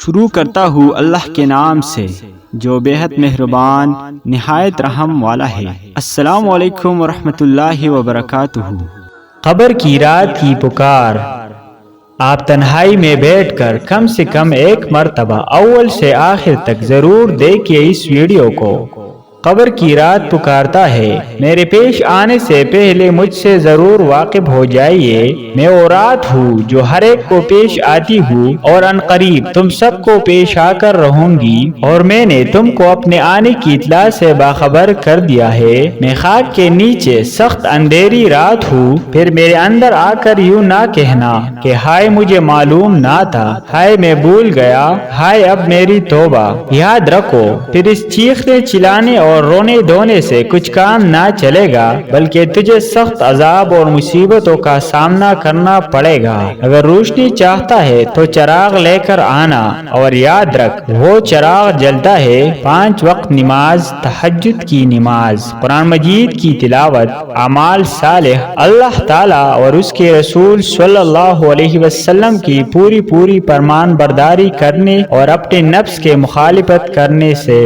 شروع کرتا ہوں اللہ کے نام سے جو بے حد مہربان نہایت رحم والا ہے۔ السلام علیکم ورحمۃ اللہ وبرکاتہ۔ قبر کی رات کی پکار۔ آپ تنہائی میں بیٹھ کر کم سے کم ایک مرتبہ اول سے آخر تک ضرور دیکھیے اس ویڈیو کو۔ قبر کی رات پکارتا ہے، میرے پیش آنے سے پہلے مجھ سے ضرور واقف ہو جائیے۔ میں وہ رات ہوں جو ہر ایک کو پیش آتی ہوں اور ان قریب تم سب کو پیش آ کر رہوں گی، اور میں نے تم کو اپنے آنے کی اطلاع سے باخبر کر دیا ہے۔ میں خاک کے نیچے سخت اندھیری رات ہوں، پھر میرے اندر آ کر یوں نہ کہنا کہ ہائے مجھے معلوم نہ تھا، ہائے میں بھول گیا، ہائے اب میری توبہ۔ یاد رکھو پھر اس چیخنے چلانے اور رونے دھونے سے کچھ کام نہ چلے گا، بلکہ تجھے سخت عذاب اور مصیبتوں کا سامنا کرنا پڑے گا۔ اگر روشنی چاہتا ہے تو چراغ لے کر آنا، اور یاد رکھ وہ چراغ جلتا ہے 5 وقت نماز، تہجد کی نماز، قرآن مجید کی تلاوت، اعمال صالح، اللہ تعالیٰ اور اس کے رسول صلی اللہ علیہ وسلم کی پوری فرمان برداری کرنے اور اپنے نفس کے مخالفت کرنے سے۔